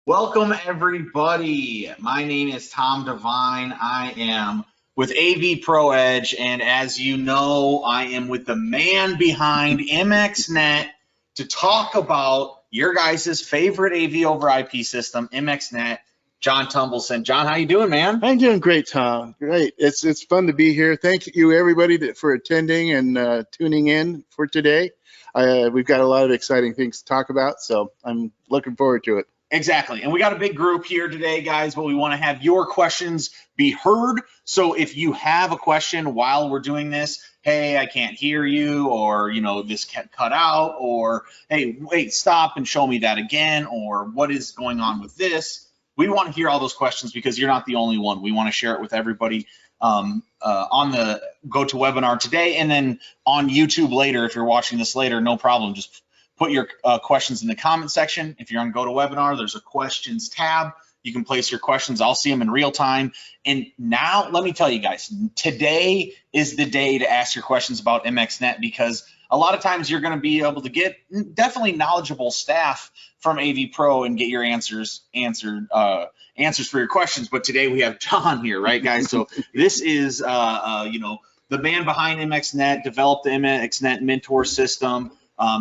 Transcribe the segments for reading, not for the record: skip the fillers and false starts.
Welcome everybody. My name is Tom Devine. I am with AVPro Edge, and as you know, I am with the man behind MXNet to talk about your guys' favorite AV over IP system, MXNet, John Tumbleson. John, how you doing, man? I'm doing great, Tom. Great. It's fun to be here. Thank you, everybody, for attending and tuning in for today. We've got a lot of exciting things to talk about, so I'm looking forward to it. Exactly. And we got a big group here today, guys, but we want to have your questions be heard. So if you have a question while we're doing this, hey, I can't hear you, or, you know, this kept cut out, or, hey, wait, stop and show me that again, or what is going on with this? We want to hear all those questions because you're not the only one. We want to share it with everybody on the GoToWebinar today, and then on YouTube later. If you're watching this later, no problem. Just put your questions in the comment section. If you're on GoToWebinar, there's a questions tab. You can place your questions. I'll see them in real time. And now let me tell you guys, today is the day to ask your questions about MXNet, because a lot of times you're going to be able to get definitely knowledgeable staff from AVPro and get your answers for your questions. But today we have John here, right, guys? So this is you know, the man behind MXNet, developed the MXNet Mentor system.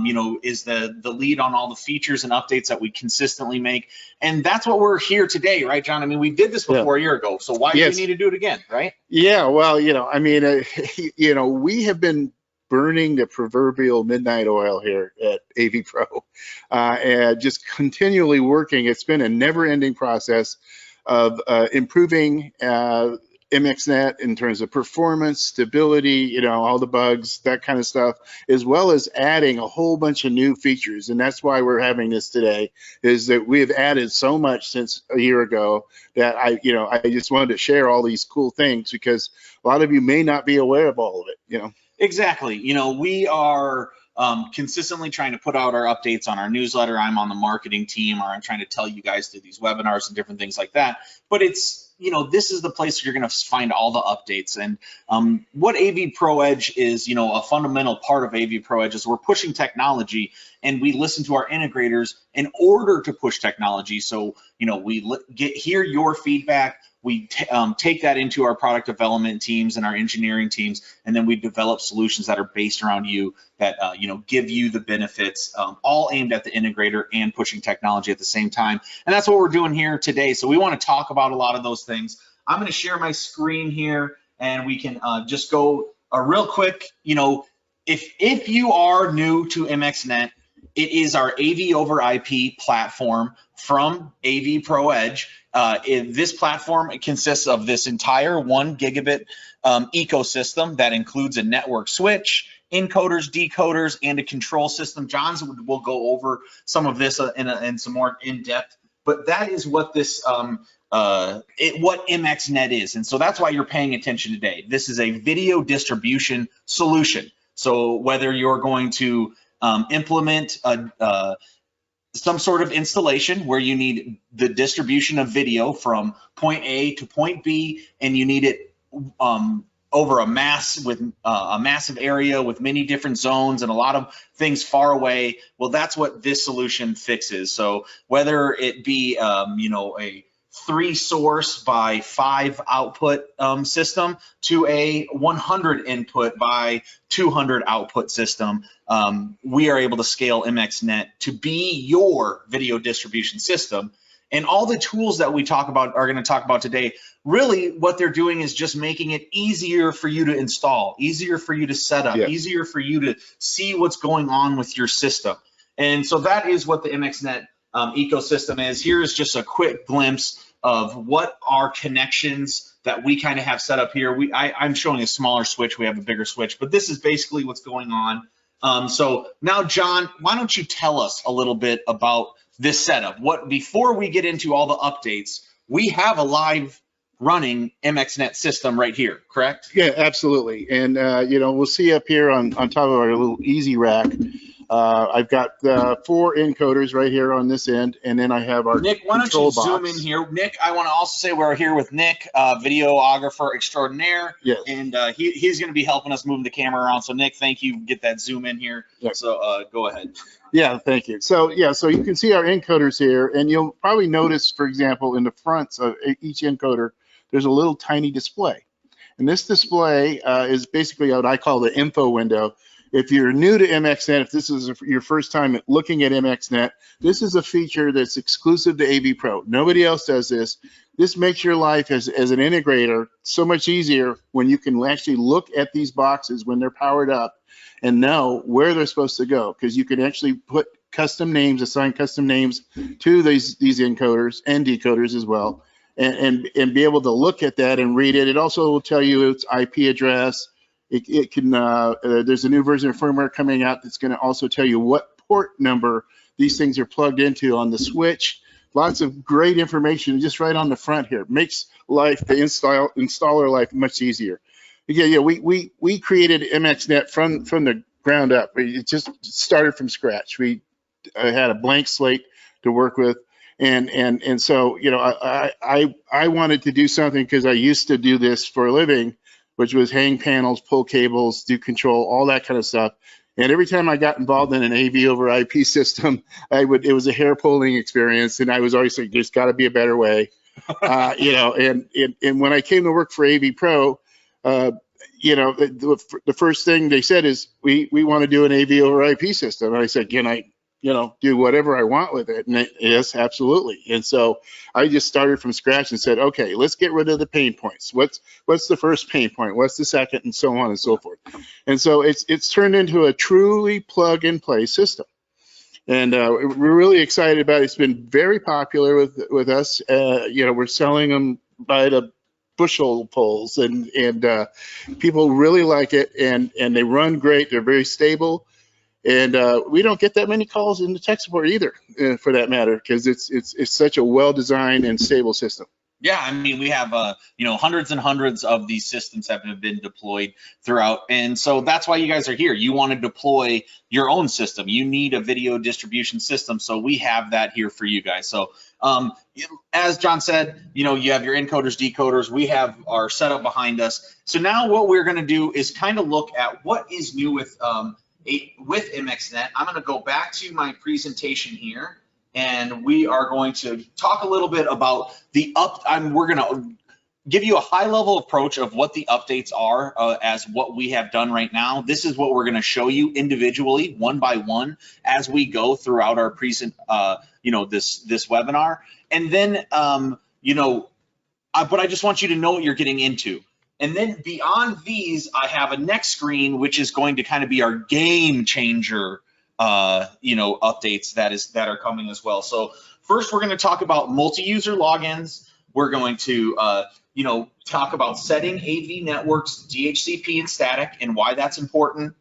You know, is the lead on all the features and updates that we consistently make. And that's what we're here today, right, John? I mean, we did this before a year ago, so why do we need to do it again, right? Yeah, well, you know, I mean, you know, we have been burning the proverbial midnight oil here at AVPro, and just continually working. It's been a never-ending process of improving MXNet in terms of performance, stability, you know, all the bugs, that kind of stuff, as well as adding a whole bunch of new features. And that's why we're having this today, is that we have added so much since a year ago that I just wanted to share all these cool things, because a lot of you may not be aware of all of it, you know. Exactly. You know, we are consistently trying to put out our updates on our newsletter. I'm on the marketing team, or I'm trying to tell you guys through these webinars and different things like that. But it's, you know, this is the place where you're going to find all the updates. And what AVPro Edge is, you know, a fundamental part of AVPro Edge is we're pushing technology, and we listen to our integrators in order to push technology. So, you know, we hear your feedback. We take that into our product development teams and our engineering teams, and then we develop solutions that are based around you that, you know, give you the benefits, all aimed at the integrator and pushing technology at the same time. And that's what we're doing here today. So we want to talk about a lot of those things. I'm going to share my screen here, and we can just go real quick. You know, if you are new to MXNet, it is our AV over IP platform from AVPro Edge. This platform consists of this entire 1 gigabit ecosystem that includes a network switch, encoders, decoders, and a control system. John's will go over some of this in some more in depth, but that is what this what MXNet is, and so that's why you're paying attention today. This is a video distribution solution. So whether you're going to implement some sort of installation where you need the distribution of video from point A to point B, and you need it over a massive area with many different zones and a lot of things far away, well, that's what this solution fixes. So whether it be you know, a 3 source by 5 output system to a 100 input by 200 output system, we are able to scale MXNet to be your video distribution system. And all the tools that we are going to talk about today, really what they're doing is just making it easier for you to install, easier for you to set up, easier for you to see what's going on with your system. And so that is what the MXNet ecosystem is. Here's just a quick glimpse of what our connections that we kind of have set up here. I'm showing a smaller switch, we have a bigger switch, but this is basically what's going on. So now, John, why don't you tell us a little bit about this setup? Before we get into all the updates, we have a live running MXNet system right here, correct? Yeah, absolutely. And you know, we'll see up here on top of our little easy rack, I've got 4 encoders right here on this end, and then I have our Nick, why don't control you box. zoom in here? Nick, I want to also say we're here with Nick, videographer extraordinaire. Yes. And he's going to be helping us move the camera around. So Nick, thank you. Get that zoom in here. Yes. So go ahead. Yeah, thank you. So yeah, so you can see our encoders here, and you'll probably notice, for example, in the fronts of each encoder, there's a little tiny display. And this display is basically what I call the info window. If you're new to MXNet, if this is your first time looking at MXNet, this is a feature that's exclusive to AVPro. Nobody else does this. This makes your life as an integrator so much easier when you can actually look at these boxes when they're powered up and know where they're supposed to go, because you can actually put custom names, assign custom names to these encoders and decoders as well, and be able to look at that and read it. It also will tell you its IP address. It can, there's a new version of firmware coming out that's going to also tell you what port number these things are plugged into on the switch. Lots of great information just right on the front here. Makes life, the installer life, much easier. Yeah, we created MXNet from the ground up. It just started from scratch. We had a blank slate to work with, and so I wanted to do something, because I used to do this for a living, which was hang panels, pull cables, do control, all that kind of stuff. And every time I got involved in an AV over IP system, it was a hair pulling experience, and I was always like, there's got to be a better way, And when I came to work for AVPro, the first thing they said is, we want to do an AV over IP system. And I said, can I do whatever I want with it? And yes, absolutely. And so I just started from scratch and said, okay, let's get rid of the pain points. What's the first pain point? What's the second? And so on and so forth. And so it's turned into a truly plug and play system. And we're really excited about it. It's been very popular with us. We're selling them by the bushel pulls, and people really like it, and they run great. They're very stable. And we don't get that many calls in the tech support either, for that matter, because it's such a well-designed and stable system. Yeah, I mean, we have hundreds and hundreds of these systems have been deployed throughout, and so that's why you guys are here. You want to deploy your own system. You need a video distribution system, so we have that here for you guys. So as John said, you have your encoders, decoders. We have our setup behind us. So now what we're going to do is kind of look at what is new with MXNet. I'm going to go back to my presentation here, and we are going to talk a little bit about we're going to give you a high-level approach of what the updates are as what we have done right now. This is what we're going to show you individually, one by one, as we go throughout our this webinar. And then, but I just want you to know what you're getting into. And then beyond these, I have a next screen, which is going to kind of be our game changer, updates that are coming as well. So first, we're going to talk about multi-user logins. We're going to, talk about setting AV networks, DHCP and static, and why that's important.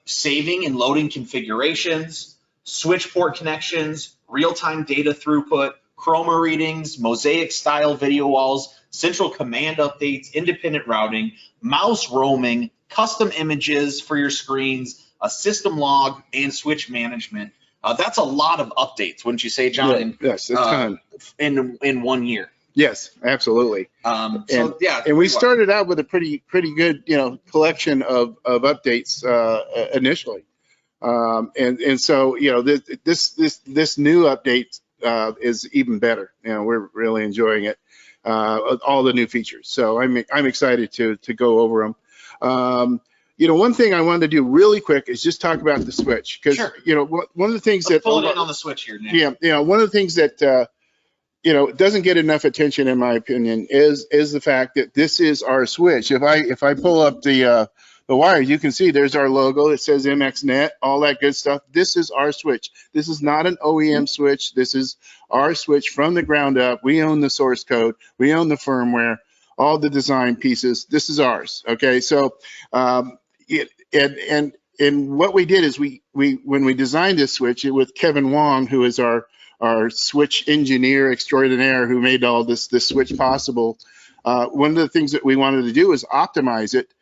Saving and loading configurations, switch port connections, real-time data throughput, chroma readings, Mosaic style video walls, central command updates, independent routing, mouse roaming, custom images for your screens, a system log, and switch management. That's a lot of updates, wouldn't you say, John? Yeah, yes, a ton. In 1 year. Yes, absolutely. And we started out with a pretty good collection of updates initially, and so this new update is even better. We're really enjoying it. All the new features. So I'm excited to go over them. One thing I wanted to do really quick is just talk about the switch, because one of the things Let's pull it in on the switch here, Nick. Yeah, one of the things that doesn't get enough attention, in my opinion, is the fact that this is our switch. If I pull up the wires, you can see there's our logo. It says MXNet, all that good stuff. This is our switch. This is not an OEM switch. This is our switch from the ground up. We own the source code. We own the firmware, all the design pieces. This is ours. Okay, so and what we did is when we designed this switch with Kevin Wong, who is our switch engineer extraordinaire, who made all this switch possible. One of the things that we wanted to do is optimize it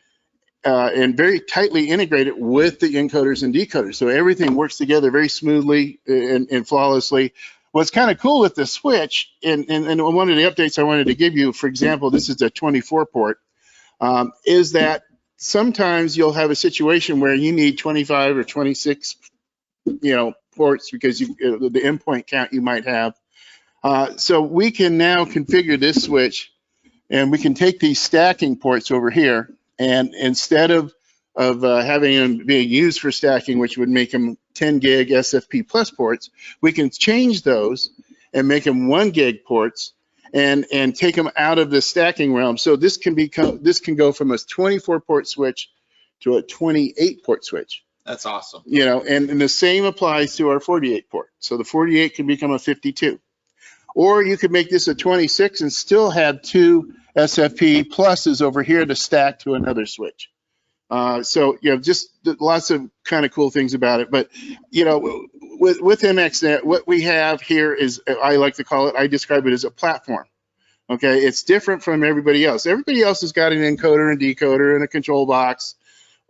and very tightly integrated with the encoders and decoders. So everything works together very smoothly and flawlessly. What's kind of cool with the switch, and one of the updates I wanted to give you, for example, this is a 24 port, is that sometimes you'll have a situation where you need 25 or 26, ports because the endpoint count you might have. So we can now configure this switch, and we can take these stacking ports over here, and instead of having them being used for stacking, which would make them 10 gig SFP plus ports, we can change those and make them 1 gig ports and take them out of the stacking realm. So this can go from a 24 port switch to a 28 port switch. That's awesome. And the same applies to our 48 port. So the 48 can become a 52. Or you could make this a 26 and still have 2 SFP pluses over here to stack to another switch. So just lots of kind of cool things about it. But with MXNet, what we have here is, I like to call it, I describe it as a platform. Okay, it's different from everybody else. Everybody else has got an encoder and decoder and a control box,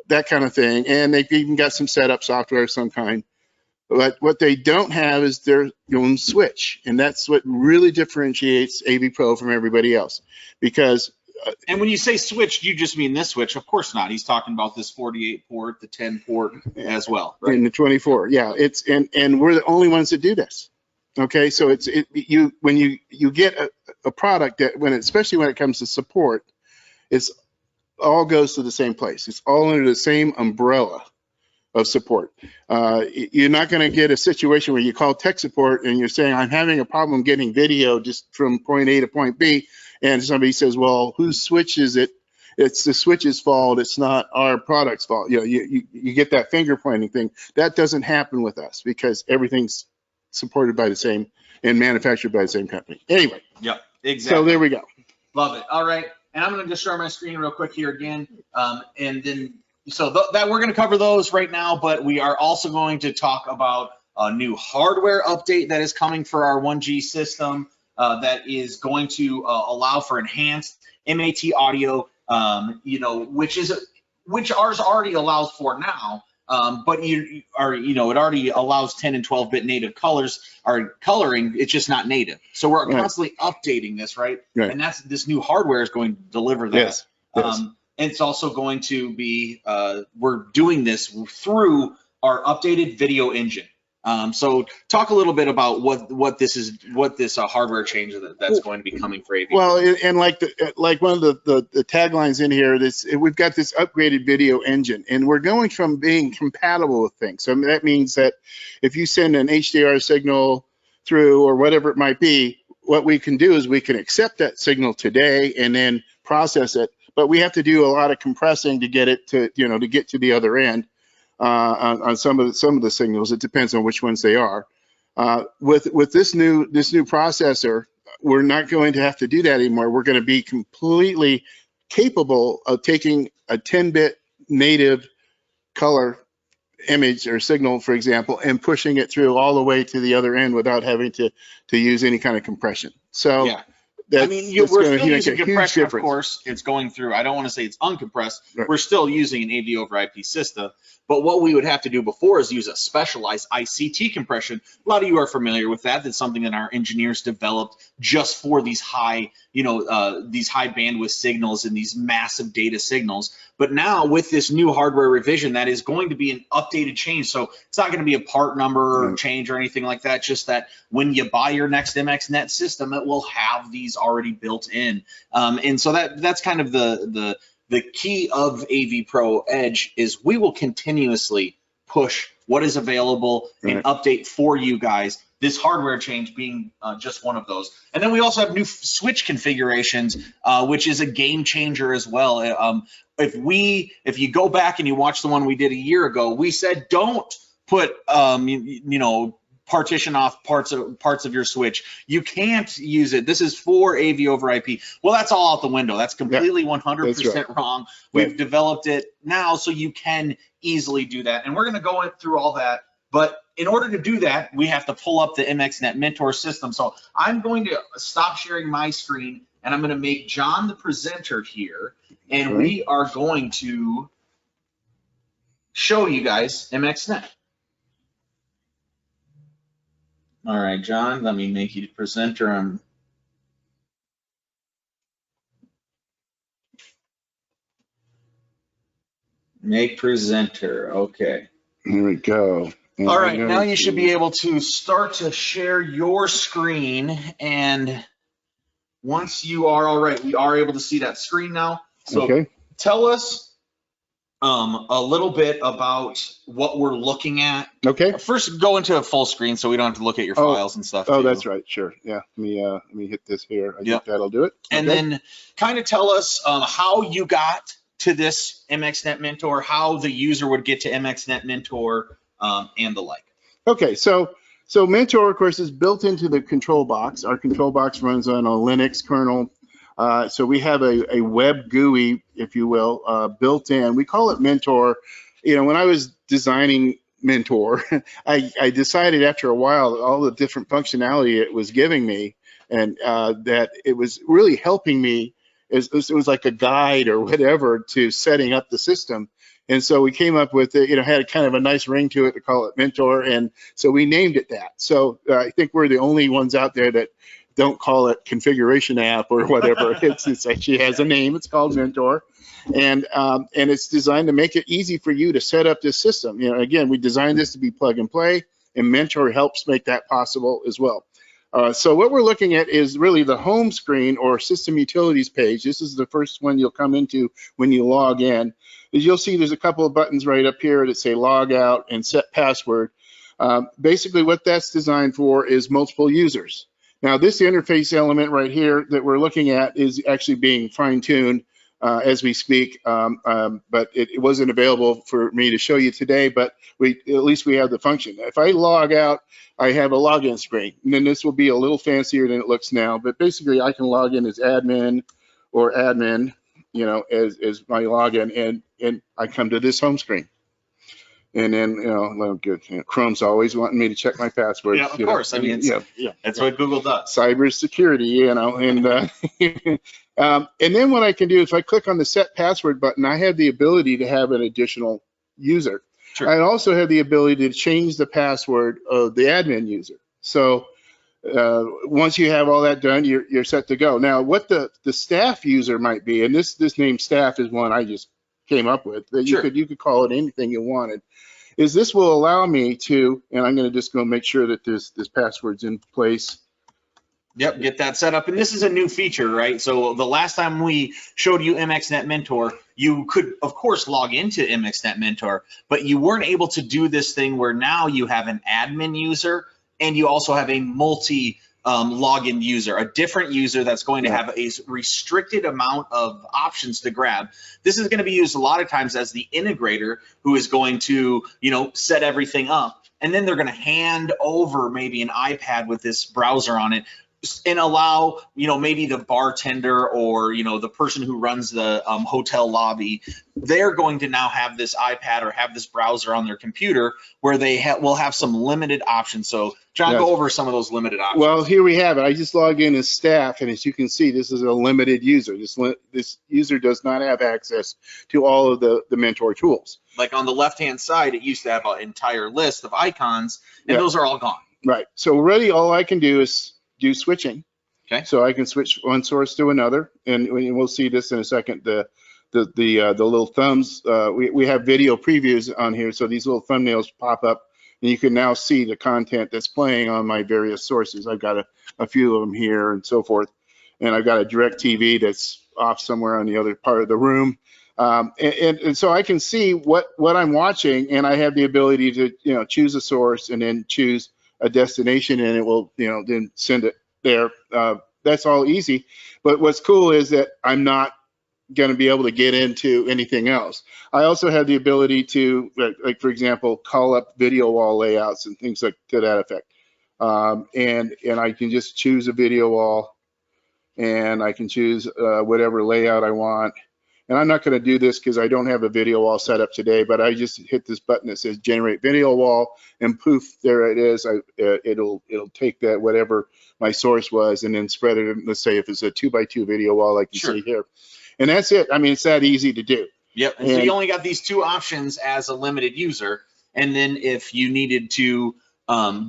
that kind of thing, and they've even got some setup software of some kind. But what they don't have is their own switch, and that's what really differentiates AVPro from everybody else. Because and when you say switch, you just mean this switch? Of course not. He's talking about this 48 port, the 10 port as well, right? And the 24, yeah. And we're the only ones that do this. Okay, so when you get a product that especially when it comes to support, it's all goes to the same place. It's all under the same umbrella of support. You're not going to get a situation where you call tech support and you're saying, I'm having a problem getting video just from point A to point B, and somebody says, well, whose switch is it? It's the switch's fault. It's not our product's fault. You get that finger pointing thing. That doesn't happen with us because everything's supported by the same and manufactured by the same company. Anyway. Yep, exactly. So there we go. Love it. All right. And I'm going to just share my screen real quick here again. And then, so that we're going to cover those right now, but we are also going to talk about a new hardware update that is coming for our 1G system that is going to allow for enhanced MAT audio, which ours already allows for now. But it already allows 10 and 12-bit native colors or coloring. It's just not native. So we're constantly updating this, right? And this new hardware is going to deliver that. Yes. And it's also going to be, we're doing this through our updated video engine. So talk a little bit about what this hardware change that's going to be coming for AV. Well, and like one of the taglines in here, we've got this upgraded video engine, and we're going from being compatible with things. So that means that if you send an HDR signal through or whatever it might be, what we can do is we can accept that signal today and then process it. But we have to do a lot of compressing to get it to get to the other end. On some of the signals, it depends on which ones they are. With this new processor, we're not going to have to do that anymore. We're going to be completely capable of taking a 10-bit native color image or signal, for example, and pushing it through all the way to the other end without having to use any kind of compression. So. Yeah. We're still using compression, of course. It's going through. I don't want to say it's uncompressed. Right. We're still using an AV over IP system. But what we would have to do before is use a specialized ICT compression. A lot of you are familiar with that. That's something that our engineers developed just for these high bandwidth signals and these massive data signals. But now with this new hardware revision, that is going to be an updated change. So it's not going to be a part number or change or anything like that. Just that when you buy your next MXNet system, it will have these already built in. And so that's kind of the key of AVPro Edge is we will continuously push what is available and update for you guys. This hardware change being just one of those. And then we also have new switch configurations, which is a game changer as well. If you go back and you watch the one we did a year ago, we said don't put partition off parts of your switch. You can't use it. This is for AV over IP. Well, that's all out the window. That's completely 100% wrong. We've developed it now so you can easily do that. And we're going to go through all that. But in order to do that, we have to pull up the MXNet Mentor system. So I'm going to stop sharing my screen, and I'm going to make John the presenter here. And we are going to show you guys MXNet. All right, John, let me make you presenter on. Make presenter, okay. Here we go. And all right, now you should be able to start to share your screen, and once you are all right, we are able to see that screen now. So okay. Tell us a little bit about what we're looking at. Okay. First, go into a full screen so we don't have to look at your files and stuff. Oh, too. that's right. Sure. Yeah. Let me hit this here. I think that'll do it. And then kind of tell us how you got to this MXNet Mentor, how the user would get to MXNet Mentor, and the like. Okay. So Mentor, of course, is built into the control box. Our control box runs on a Linux kernel. So we have a web GUI, if you will, built in. We call it Mentor. You know, when I was designing Mentor, I decided after a while all the different functionality it was giving me, and that it was really helping me. It was like a guide or whatever to setting up the system. And so we came up with it, had kind of a nice ring to it to call it Mentor. And so we named it that. So I think we're the only ones out there that don't call it configuration app or whatever. It's actually has a name. It's called Mentor, and it's designed to make it easy for you to set up this system. Again, we designed this to be plug and play, and Mentor helps make that possible as well. So what we're looking at is really the home screen or system utilities page. This is the first one you'll come into when you log in. As you'll see, there's a couple of buttons right up here that say log out and set password. Basically, what that's designed for is multiple users. Now, this interface element right here that we're looking at is actually being fine-tuned as we speak, but it wasn't available for me to show you today, but at least we have the function. If I log out, I have a login screen, and then this will be a little fancier than it looks now, but basically I can log in as admin or admin, as my login, and I come to this home screen. And then, Chrome's always wanting me to check my passwords. Yeah, of course. I mean, that's what Google does. Cybersecurity, and then what I can do is if I click on the set password button, I have the ability to have an additional user. Sure. I also have the ability to change the password of the admin user. So once you have all that done, you're set to go. Now, what the staff user might be, and this name staff is one I just came up with, that you could call it anything you wanted, is this will allow me to, and I'm going to just go make sure that this password's in place. Yep, get that set up. And this is a new feature, right? So the last time we showed you MXNet Mentor, you could, of course, log into MXNet Mentor, but you weren't able to do this thing where now you have an admin user and you also have a multi login user, a different user that's going to have a restricted amount of options to grab. This is going to be used a lot of times as the integrator who is going to, set everything up. And then they're going to hand over maybe an iPad with this browser on it and allow, maybe the bartender or, the person who runs the hotel lobby, they're going to now have this iPad or have this browser on their computer where they will have some limited options. So, John, go over some of those limited options. Well, here we have it. I just logged in as staff, and as you can see, this is a limited user. This user does not have access to all of the Mentor tools. Like on the left-hand side, it used to have an entire list of icons, and those are all gone. Right. So already all I can do is do switching. Okay. So I can switch one source to another, and we'll see this in a second. The little thumbs. We have video previews on here, so these little thumbnails pop up, and you can now see the content that's playing on my various sources. I've got a few of them here and so forth, and I've got a direct TV that's off somewhere on the other part of the room, and so I can see what I'm watching, and I have the ability to choose a source and then choose a destination, and it will then send it there. That's all easy, but what's cool is that I'm not going to be able to get into anything else. I also have the ability to, like for example, call up video wall layouts and things like to that effect, and I can just choose a video wall, and I can choose whatever layout I want. And I'm not going to do this because I don't have a video wall set up today, but I just hit this button that says generate video wall, and poof, there it is. It'll take that whatever my source was and then spread it. Let's say if it's a 2x2 video wall like you see here, and that's it. I mean, it's that easy to do. Yep. And so you only got these two options as a limited user. And then if you needed to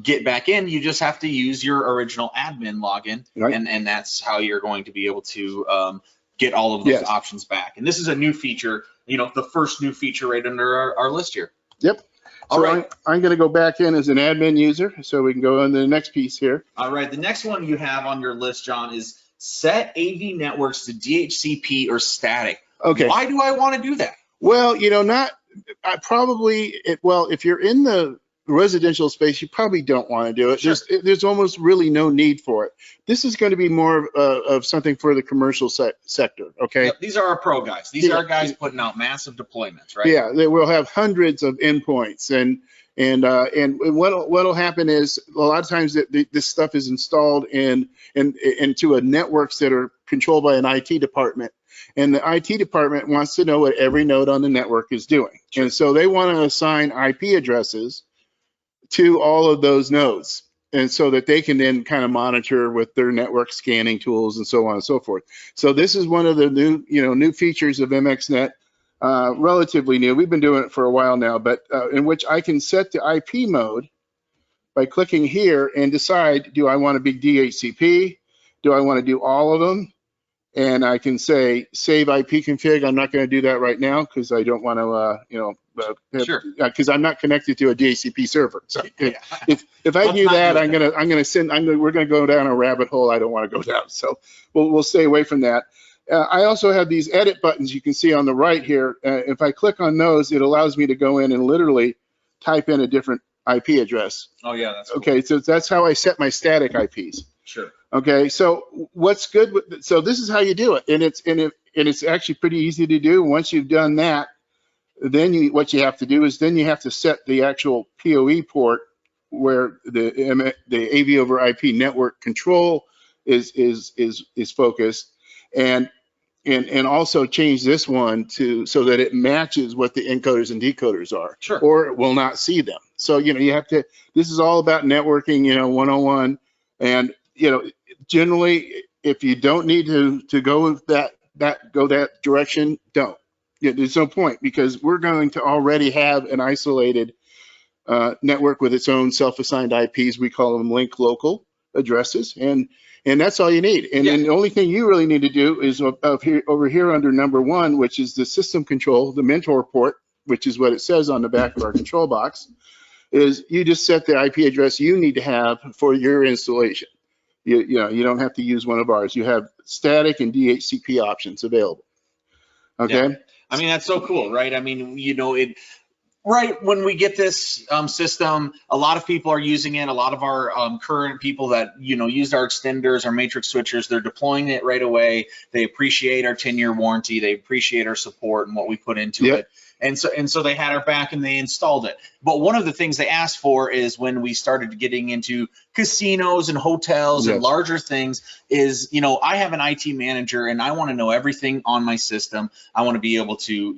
get back in, you just have to use your original admin login. Right. And that's how you're going to be able to get all of those options back. And this is a new feature, you know, the first new feature right under our list here. Yep. All so right. I'm going to go back in as an admin user, so we can go on to the next piece here. All right. The next one you have on your list, John, is set AV networks to DHCP or static. Okay. Why do I want to do that? Well, you know, if you're in the residential space, you probably don't want to do it. Sure. There's almost really no need for it. This is going to be more of something for the commercial sector, okay? Yep, these are our pro guys. These are our guys putting out massive deployments, right? Yeah, they will have hundreds of endpoints, and what'll happen is a lot of times this stuff is installed into networks that are controlled by an IT department. And the IT department wants to know what every node on the network is doing. And so they want to assign IP addresses to all of those nodes, and so that they can then kind of monitor with their network scanning tools and so on and so forth. So this is one of the new features of MXNet, relatively new. We've been doing it for a while now, but in which I can set the IP mode by clicking here and decide, do I want to be DHCP? Do I want to do all of them? And I can say save IP config. I'm not going to do that right now because I don't want to, because I'm not connected to a DHCP server. So if I do that, we're going to go down a rabbit hole I don't want to go down. So we'll stay away from that. I also have these edit buttons you can see on the right here. If I click on those, it allows me to go in and literally type in a different IP address. Oh yeah, that's cool. Okay. So that's how I set my static IPs. Sure. Okay, so what's good? So this is how you do it, and it's actually pretty easy to do. Once you've done that, then what you have to do is then you have to set the actual PoE port where the AV over IP network control is focused, and also change this one so that it matches what the encoders and decoders are, sure, or it will not see them. So you have to. This is all about networking, 101, and generally, if you don't need to go that direction, don't. There's no point, because we're going to already have an isolated network with its own self-assigned IPs. We call them link local addresses, and that's all you need. And then the only thing you really need to do is over here under number 1, which is the system control, the Mentor port, which is what it says on the back of our control box, is you just set the IP address you need to have for your installation. You don't have to use one of ours. You have static and DHCP options available. Okay. Yeah. I mean, that's so cool, right? I mean, right when we get this system, a lot of people are using it. A lot of our current people that used our extenders, our matrix switchers, they're deploying it right away. They appreciate our 10-year warranty. They appreciate our support and what we put into it. And so they had our back and they installed it. But one of the things they asked for is when we started getting into casinos and hotels and larger things is, I have an IT manager and I want to know everything on my system. I want to be able to,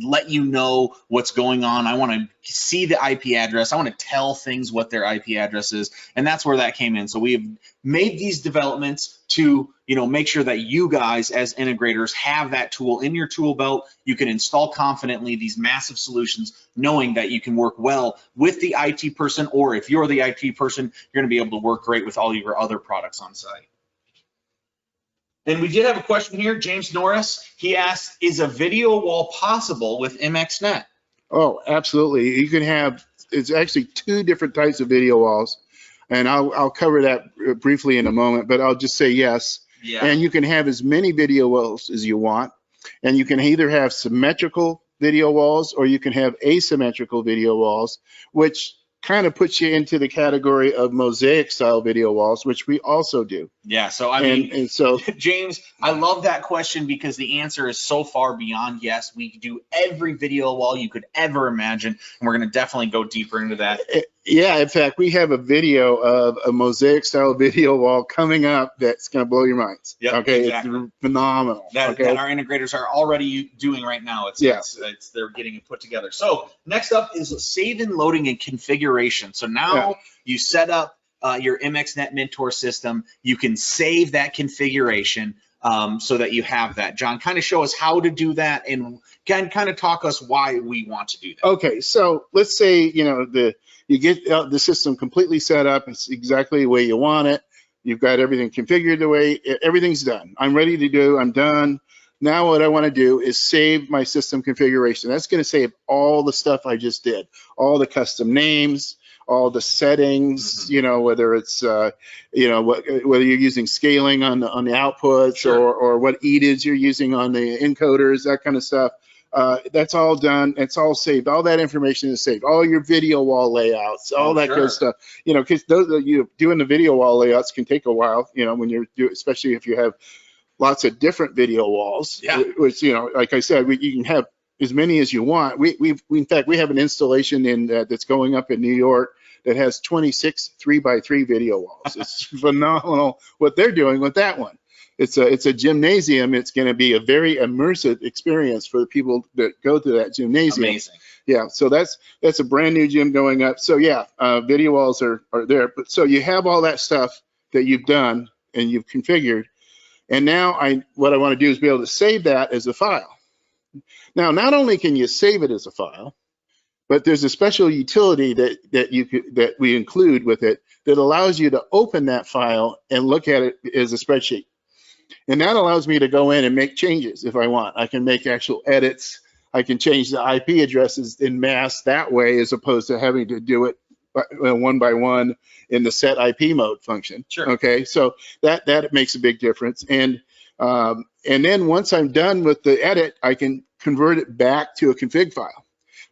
let you know what's going on. I want to see the IP address. I want to tell things what their IP address is. And that's where that came in. So we have made these developments to make sure that you guys as integrators have that tool in your tool belt. You can install confidently these massive solutions, knowing that you can work well with the IT person, or if you're the IT person, you're going to be able to work great with all of your other products on site. And we did have a question here, James Norris. He asked, is a video wall possible with MXNet? Oh, absolutely. You can have, it's actually 2 different types of video walls. And I'll cover that briefly in a moment, but I'll just say yes. Yeah. And you can have as many video walls as you want. And you can either have symmetrical video walls or you can have asymmetrical video walls, which kind of puts you into the category of Mosaic style video walls, which we also do. Yeah, so I mean, James, I love that question because the answer is so far beyond yes. We do every video wall you could ever imagine, and we're going to definitely go deeper into that. Yeah, in fact, we have a video of a Mosaic style video wall coming up that's going to blow your minds. Yep, okay, exactly. It's phenomenal. That our integrators are already doing right now. They're getting it put together. So next up is save and loading and configuration. So now you set up your MXNet Mentor system. You can save that configuration. so that you have that. John, kind of show us how to do that, and can kind of talk us why we want to do that. Okay, so let's say, you know, you get the system completely set up. It's exactly the way you want it. You've got everything configured the way, everything's done. I'm ready to do, I'm done. Now what I want to do is save my system configuration. That's going to save all the stuff I just did, all the custom names, all the settings, you know, whether it's, you know, whether you're using scaling on the outputs, Sure. or what EDIDs you're using on the encoders, that kind of stuff. That's all done. It's all saved. All that information is saved. All your video wall layouts, all that good stuff. You know, because those you doing the video wall layouts can take a while. You know, when you're especially if you have lots of different video walls. Yeah. Which, you know, like I said, you can have as many as you want. In fact, we have an installation in that's going up in New York that has 26 3x3 video walls. It's phenomenal what they're doing with that one. It's a gymnasium. It's going to be a very immersive experience for the people that go to that gymnasium. Amazing. Yeah, so that's a brand new gym going up. So yeah, video walls are there. But so you have all that stuff that you've done and you've configured, and now what I want to do is be able to save that as a file. Now, not only can you save it as a file, but there's a special utility that we include with it that allows you to open that file and look at it as a spreadsheet. And that allows me to go in and make changes if I want. I can make actual edits. I can change the IP addresses in mass that way, as opposed to having to do it one by one in the set IP mode function. Sure. Okay, so that makes a big difference. And then once I'm done with the edit, I can convert it back to a config file.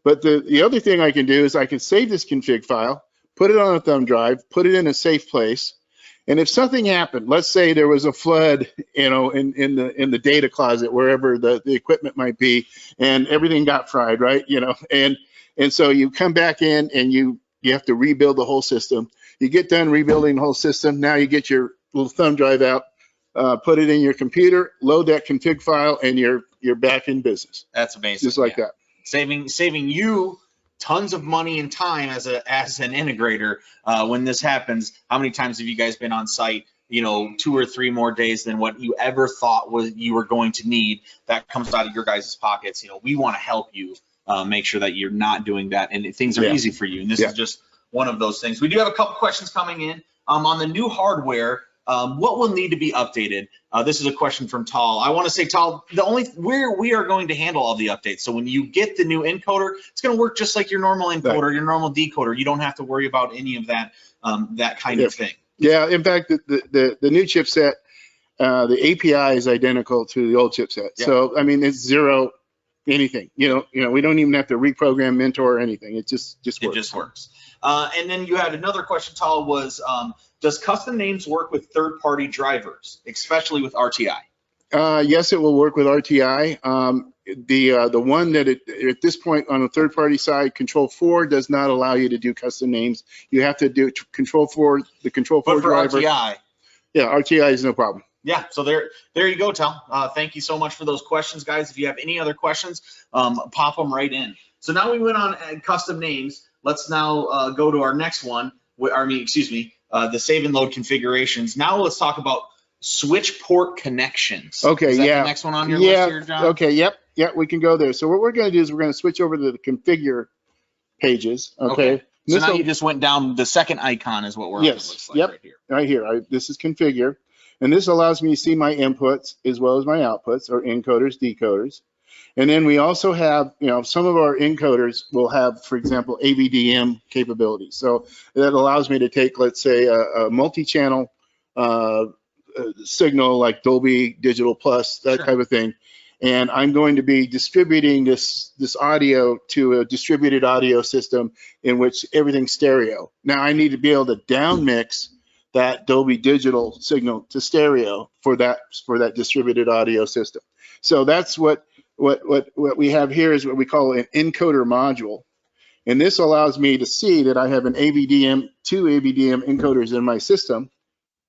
But the other thing I can do is I can save this config file, put it on a thumb drive, put it in a safe place. And if something happened, let's say there was a flood, you know, in the data closet, wherever the equipment might be, and everything got fried, right? You know, and so you come back in and you have to rebuild the whole system. You get done rebuilding the whole system. Now you get your little thumb drive out, put it in your computer, load that config file, and you're back in business. That's amazing. Just like that. Saving you tons of money and time as an integrator when this happens. How many times have you guys been on site, you know, 2 or 3 more days than what you ever thought you were going to need? That comes out of your guys' pockets. You know, we want to help you make sure that you're not doing that and things are easy for you. And this is just one of those things. We do have a couple questions coming in on the new hardware. What will need to be updated? This is a question from Tal. I want to say, Tal, where we are going to handle all the updates. So when you get the new encoder, it's going to work just like your normal encoder, your normal decoder. You don't have to worry about any of that that kind of thing. Yeah, in fact, the new chipset, the API is identical to the old chipset. Yeah. So I mean, it's zero anything. You know, we don't even have to reprogram Mentor or anything. It just works. It just works. And then you had another question, Tal, was does custom names work with third-party drivers, especially with RTI? Yes, it will work with RTI. The one that at this point on the third-party side, Control 4 does not allow you to do custom names. You have to do Control 4, the Control 4 driver. But for RTI? Yeah, RTI is no problem. Yeah, so there you go, Tal. Thank you so much for those questions, guys. If you have any other questions, pop them right in. So now we went on custom names. Let's now go to our next one. The save and load configurations. Now let's talk about switch port connections. Okay, is that the next one on your list here, John? Okay, yep, we can go there. So what we're going to do is we're going to switch over to the configure pages. Okay. So now you just went down the second icon is what we're on. Yes. Yep. Right here. This is configure, and this allows me to see my inputs as well as my outputs, or encoders, decoders. And then we also have, you know, some of our encoders will have, for example, AVDM capabilities. So that allows me to take, let's say, a multi-channel signal like Dolby Digital Plus, that type of thing. And I'm going to be distributing this audio to a distributed audio system in which everything's stereo. Now I need to be able to down mix that Dolby Digital signal to stereo for that distributed audio system. So that's what we have here is what we call an encoder module. And this allows me to see that I have two AVDM encoders in my system,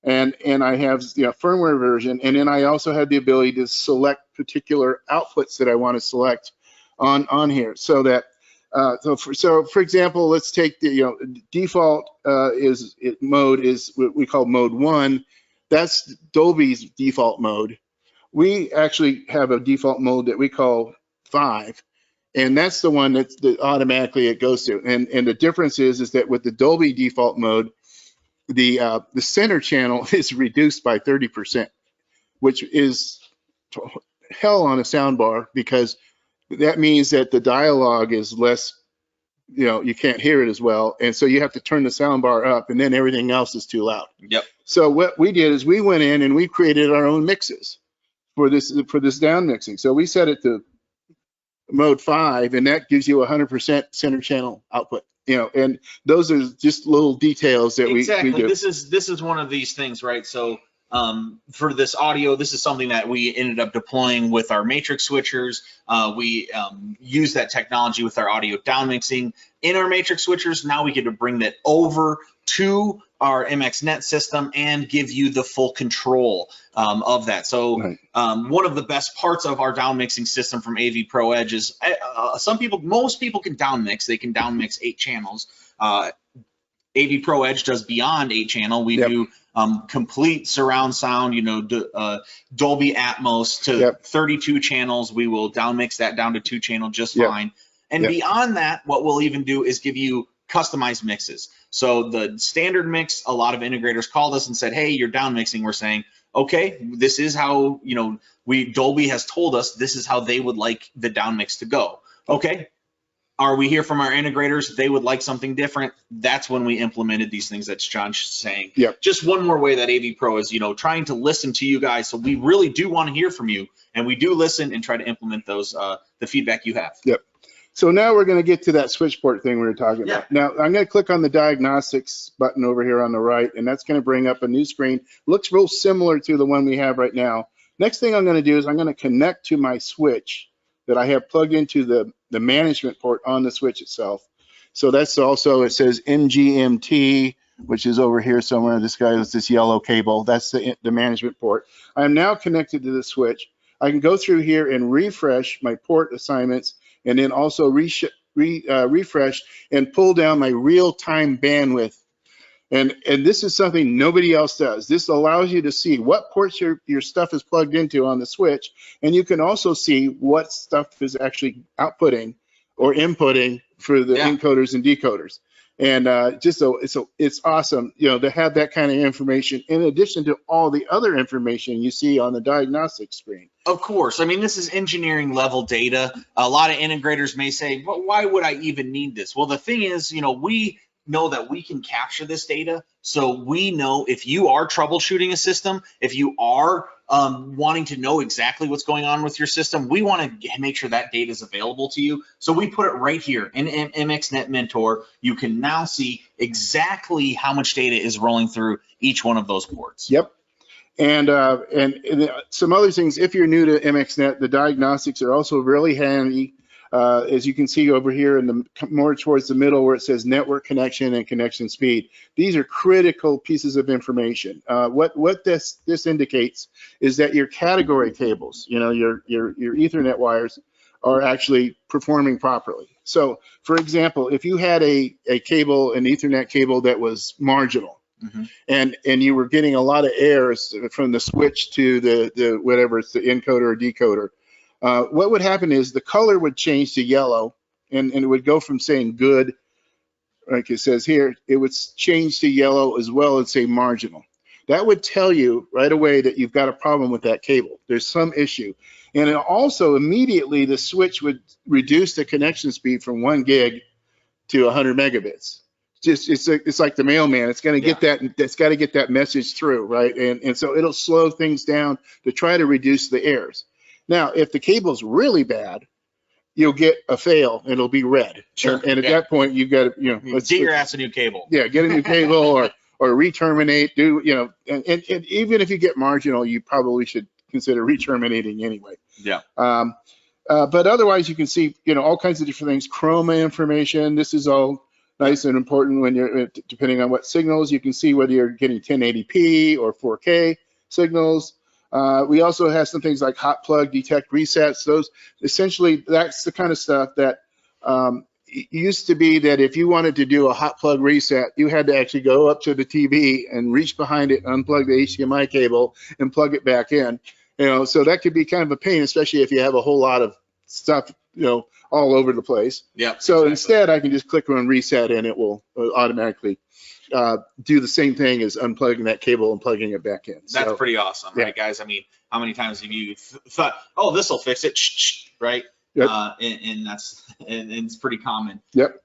and I have firmware version, and then I also have the ability to select particular outputs that I want to select on here. So that so for example, let's take the default mode is what we call mode 1. That's Dolby's default mode. we actually have a default mode that we call 5, and that's the one that automatically it goes to. And the difference is that with the Dolby default mode, the center channel is reduced by 30%, which is hell on a sound bar, because that means that the dialogue is less, you can't hear it as well, and so you have to turn the sound bar up, and then everything else is too loud. Yep. So what we did is we went in and we created our own mixes for this down mixing. So we set it to mode 5, and that gives you 100% center channel output. And those are just little details that we do. This is one of these things, right? So for this audio, this is something that we ended up deploying with our matrix switchers. We use that technology with our audio down mixing in our matrix switchers. Now we get to bring that over to our MXNet system and give you the full control of that. So right. One of the best parts of our down mixing system from AVPro Edge is most people can down mix. They can down mix 8 channels. AVPro Edge does beyond 8 channel. We do complete surround sound, Dolby Atmos to 32 channels. We will down mix that down to 2 channel just fine. And beyond that, what we'll even do is give you customized mixes. So the standard mix, a lot of integrators called us and said, hey, you're down mixing. We're saying, okay, this is how, Dolby has told us this is how they would like the down mix to go. Okay. Are we hear from our integrators? They would like something different. That's when we implemented these things that John's saying. Just one more way that AVPro is, trying to listen to you guys. So we really do want to hear from you, and we do listen and try to implement those, the feedback you have. So now we're going to get to that switch port thing we were talking about. Now I'm going to click on the Diagnostics button over here on the right, and that's going to bring up a new screen. Looks real similar to the one we have right now. Next thing I'm going to do is I'm going to connect to my switch that I have plugged into the management port on the switch itself. So that's also, it says MGMT, which is over here somewhere. This guy is this yellow cable. That's the management port. I'm now connected to the switch. I can go through here and refresh my port assignments, and then also refresh and pull down my real-time bandwidth. And this is something nobody else does. This allows you to see what ports your stuff is plugged into on the switch, and you can also see what stuff is actually outputting or inputting for the encoders and decoders. And it's awesome, to have that kind of information in addition to all the other information you see on the diagnostic screen. Of course. I mean, this is engineering level data. A lot of integrators may say, well, why would I even need this? Well, the thing is, we know that we can capture this data. So we know if you are troubleshooting a system, if you are wanting to know exactly what's going on with your system, we want to make sure that data is available to you. So we put it right here in MXNet Mentor. You can now see exactly how much data is rolling through each one of those ports. And some other things, if you're new to MXNet, the diagnostics are also really handy. As you can see over here more towards the middle where it says network connection and connection speed. These are critical pieces of information. What this indicates is that your category cables, your Ethernet wires, are actually performing properly. So for example, if you had an Ethernet cable that was marginal, and you were getting a lot of errors from the switch to the whatever, it's the encoder or decoder, what would happen is the color would change to yellow, and it would go from saying good, like it says here, it would change to yellow as well as say marginal. That would tell you right away that you've got a problem with that cable. There's some issue. And also immediately the switch would reduce the connection speed from 1 gig to 100 megabits. It's like the mailman. It's going to get that. It's got to get that message through, right? And so it'll slow things down to try to reduce the errors. Now, if the cable's really bad, you'll get a fail and it'll be red. And at that point, you've got to, get your ass a new cable. Get a new cable or re-terminate. And even if you get marginal, you probably should consider re-terminating anyway. But otherwise, you can see, all kinds of different things. Chroma information. This is all nice and important when you're, depending on what signals, you can see whether you're getting 1080p or 4K signals. We also have some things like hot plug, detect resets. Those essentially, that's the kind of stuff that used to be that if you wanted to do a hot plug reset, you had to actually go up to the TV and reach behind it, unplug the HDMI cable and plug it back in. So that could be kind of a pain, especially if you have a whole lot of stuff, all over the place. Yep. So exactly. instead, I can just click on reset, and it will automatically do the same thing as unplugging that cable and plugging it back in. That's pretty awesome, right, guys? I mean, how many times have you thought, oh, this will fix it, right? Yep. And it's pretty common. Yep.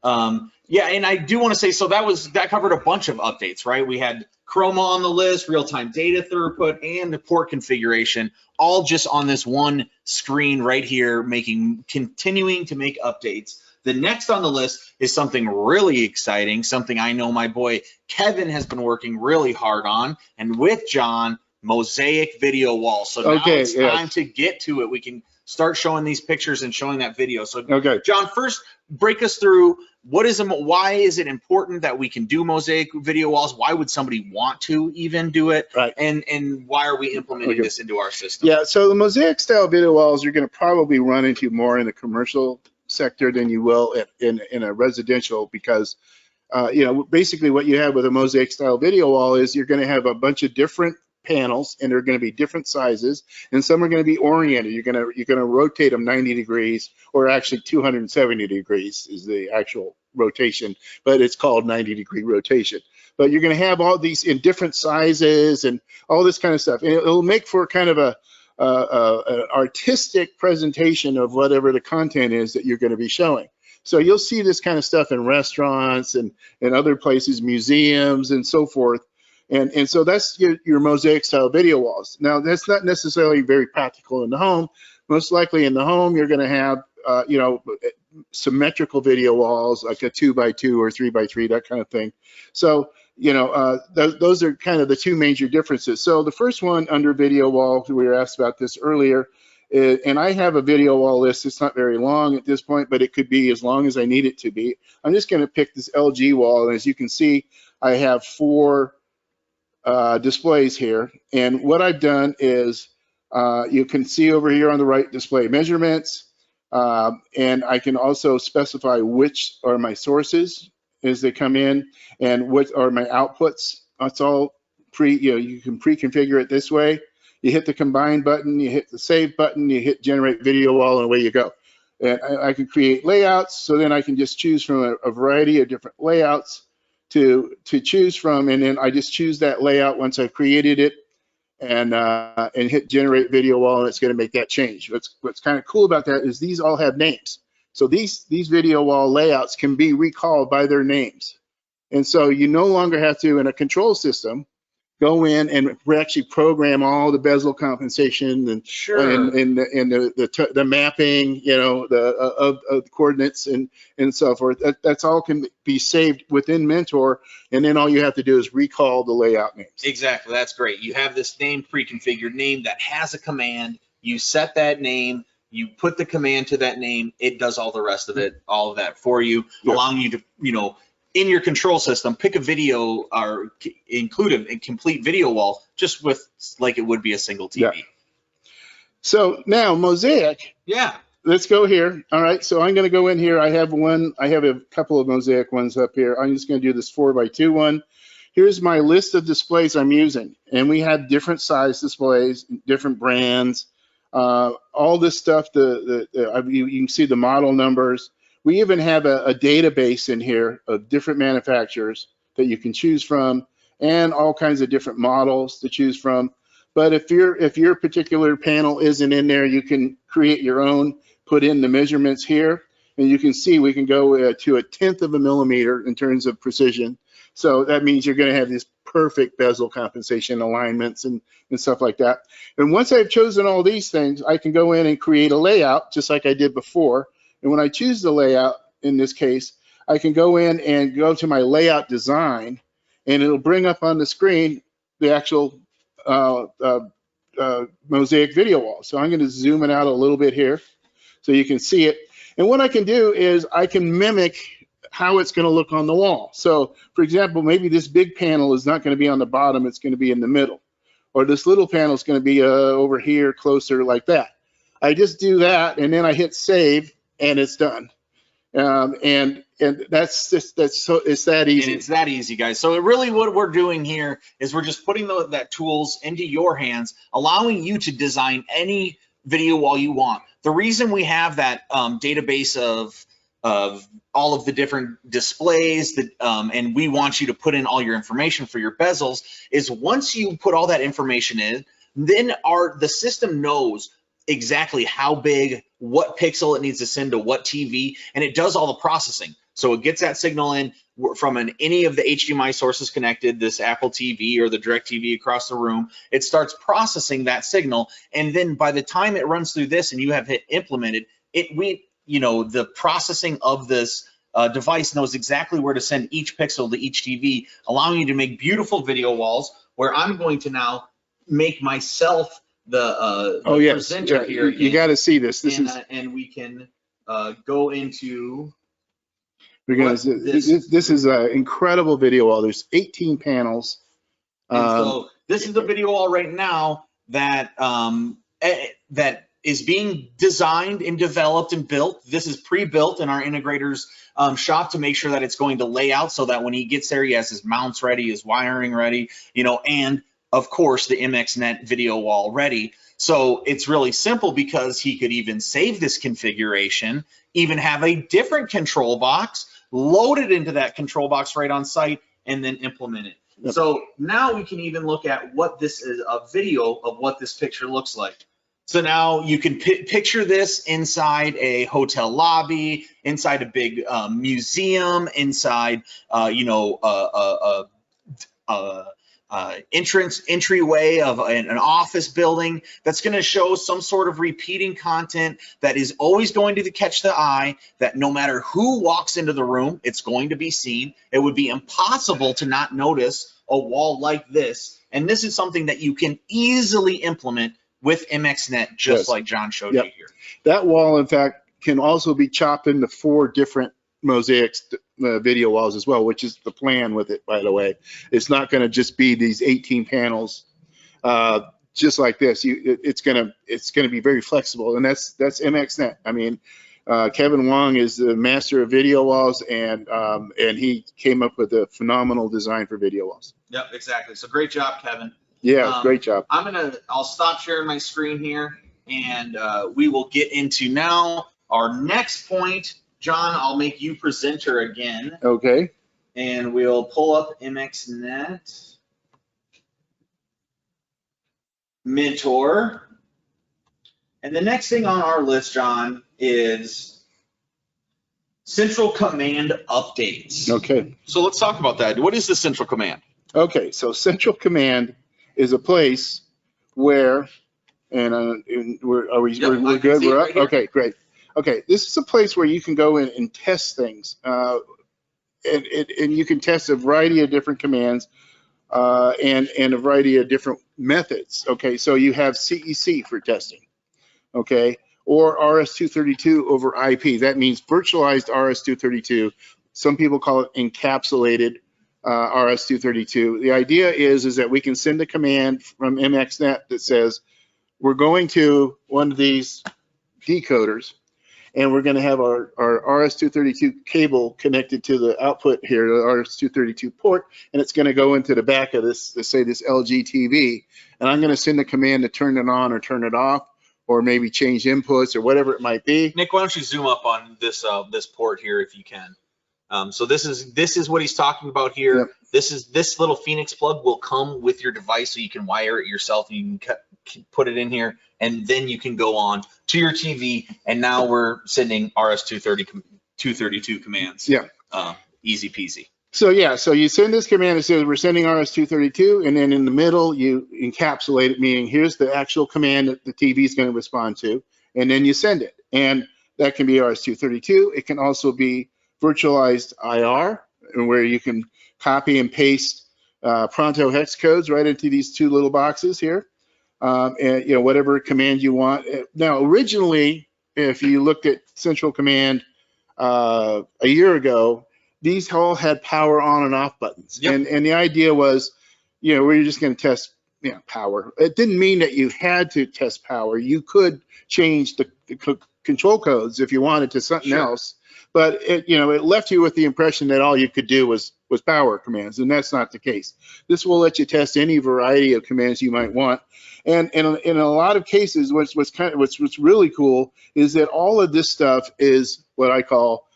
Yeah, and I do want to say, so that covered a bunch of updates, right? We had Chroma on the list, real-time data throughput, and the port configuration, all just on this one screen right here, continuing to make updates. The next on the list is something really exciting, something I know my boy Kevin has been working really hard on, and with John, Mosaic video wall. So now it's time to get to it. We can start showing these pictures and showing that video. So John, first break us through why is it important that we can do Mosaic video walls? Why would somebody want to even do it? Right. And why are we implementing this into our system? Yeah, so the Mosaic style video walls you're going to probably run into more in the commercial sector than you will in a residential, because basically what you have with a Mosaic style video wall is you're going to have a bunch of different panels, and they're going to be different sizes, and some are going to be oriented. You're going to rotate them 90 degrees, or actually 270 degrees is the actual rotation, but it's called 90-degree rotation. But you're going to have all these in different sizes and all this kind of stuff, and it'll make for kind of an artistic presentation of whatever the content is that you're going to be showing. So you'll see this kind of stuff in restaurants and other places, museums and so forth. And so that's your Mosaic style video walls. Now, that's not necessarily very practical in the home. Most likely in the home, you're going to have, symmetrical video walls, like a 2x2 or 3x3, that kind of thing. So, those are kind of the two major differences. So the first one under video wall, we were asked about this earlier, and I have a video wall list. It's not very long at this point, but it could be as long as I need it to be. I'm just going to pick this LG wall, and as you can see, I have 4 displays here, and what I've done is you can see over here on the right display measurements, and I can also specify which are my sources as they come in and what are my outputs. That's all you can pre-configure it this way. You hit the combine button, you hit the save button, you hit generate video wall, and away you go. And I can create layouts, so then I can just choose from a variety of different layouts to choose from, and then I just choose that layout once I've created it, and hit generate video wall, and it's going to make that change. What's kind of cool about that is these all have names. So these video wall layouts can be recalled by their names, and so you no longer have to, in a control system, go in and actually program all the bezel compensation and the mapping, of the coordinates and so forth. That's all can be saved within Mentor, and then all you have to do is recall the layout names. Exactly, that's great. You have this name pre-configured name that has a command. You set that name. You put the command to that name. It does all the rest of it, all of that for you, allowing you to, in your control system, pick a video or include a complete video wall just with like it would be a single TV. Yeah. So now Mosaic. Yeah. Let's go here. All right. So I'm going to go in here. I have a couple of Mosaic ones up here. I'm just going to do this 4x2 one. Here's my list of displays I'm using. And we have different size displays, different brands, all this stuff. You can see the model numbers. We even have a database in here of different manufacturers that you can choose from, and all kinds of different models to choose from. But if your particular panel isn't in there, you can create your own, put in the measurements here, and you can see we can go to 1/10 of a millimeter in terms of precision. So that means you're going to have this perfect bezel compensation alignments and stuff like that. And once I've chosen all these things, I can go in and create a layout just like I did before. And when I choose the layout, in this case, I can go in and go to my layout design, and it'll bring up on the screen the actual Mosaic video wall. So I'm going to zoom it out a little bit here so you can see it. And what I can do is I can mimic how it's going to look on the wall. So, for example, maybe this big panel is not going to be on the bottom, it's going to be in the middle. Or this little panel is going to be over here closer like that. I just do that, and then I hit save, and it's done. And that's just, it's that easy. And it's that easy, guys. So really what we're doing here is we're just putting that tools into your hands, allowing you to design any video wall you want. The reason we have that database of all of the different displays that and we want you to put in all your information for your bezels is once you put all that information in, then the system knows exactly how big, what pixel it needs to send to what TV, and it does all the processing. So it gets that signal in from any of the HDMI sources connected, this Apple TV or the Direct TV across the room. It starts processing that signal, and then by the time it runs through this and you have hit implemented, the processing of this device knows exactly where to send each pixel to each TV, allowing you to make beautiful video walls where I'm going to now make myself the presenter here. You got to see this. And we can go into. Because this is an incredible video wall. There's 18 panels. So this is the video wall right now that that is being designed and developed and built. This is pre-built in our integrators shop to make sure that it's going to lay out so that when he gets there, he has his mounts ready, his wiring ready, and of course the MXNet video wall ready. So it's really simple because he could even save this configuration, even have a different control box, load it into that control box right on site, and then implement it. Yep. So now we can even look at what this is, a video of what this picture looks like. So now you can picture this inside a hotel lobby, inside a big museum, inside entryway of an office building that's going to show some sort of repeating content that is always going to catch the eye, that no matter who walks into the room, it's going to be seen. It would be impossible to not notice a wall like this. And this is something that you can easily implement with MXNet, just like John showed you here. That wall, in fact, can also be chopped into 4 different Mosaic video walls as well, which is the plan with it, by the way. It's not going to just be these 18 panels just like this. It's going to be very flexible, and that's MXNet. I mean, Kevin Wong is the master of video walls, and he came up with a phenomenal design for video walls. Yep, exactly. So great job, Kevin. Yeah, great job. I'll stop sharing my screen here, and we will get into now our next point. John, I'll make you presenter again. Okay. And we'll pull up MXNet Mentor. And the next thing on our list, John, is Central Command updates. Okay. So let's talk about that. What is the Central Command? Okay, so Central Command is a place where, we're good? We're up? Right, okay, great. Okay, this is a place where you can go in and test things, and you can test a variety of different commands and a variety of different methods. Okay, so you have CEC for testing, okay, or RS-232 over IP. That means virtualized RS-232. Some people call it encapsulated RS-232. The idea is that we can send a command from MXNet that says we're going to one of these decoders, and we're going to have our RS-232 cable connected to the output here, the RS-232 port, and it's going to go into the back of this, let's say this LG TV, and I'm going to send a command to turn it on or turn it off, or maybe change inputs or whatever it might be. Nick, why don't you zoom up on this this port here if you can? So this is what he's talking about here. Yep. This little Phoenix plug will come with your device, so you can wire it yourself. And you can put it in here, and then you can go on to your TV. And now we're sending RS-232 commands. Yeah, easy peasy. So yeah, so you send this command that says we're sending RS-232, and then in the middle you encapsulate it, meaning here's the actual command that the TV is going to respond to, and then you send it. And that can be RS-232. It can also be virtualized IR, where you can copy and paste Pronto hex codes right into these 2 little boxes here, and whatever command you want. Now, originally, if you looked at Central Command a year ago, these all had power on and off buttons. Yep. And the idea was, we're just going to test power. It didn't mean that you had to test power. You could change the control codes if you wanted to something else. but it, you know, it left you with the impression that all you could do was power commands, and that's not the case. This will let you test any variety of commands you might want. And in a lot of cases, what's really cool is that all of this stuff is what I call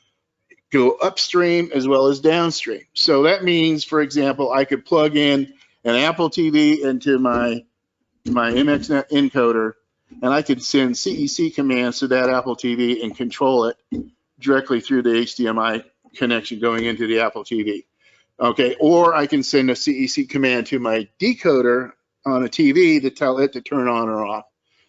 go upstream as well as downstream. So that means, for example, I could plug in an Apple TV into my MXNet encoder, and I could send CEC commands to that Apple TV and control it directly through the HDMI connection going into the Apple TV. Okay, or I can send a CEC command to my decoder on a TV to tell it to turn on or off,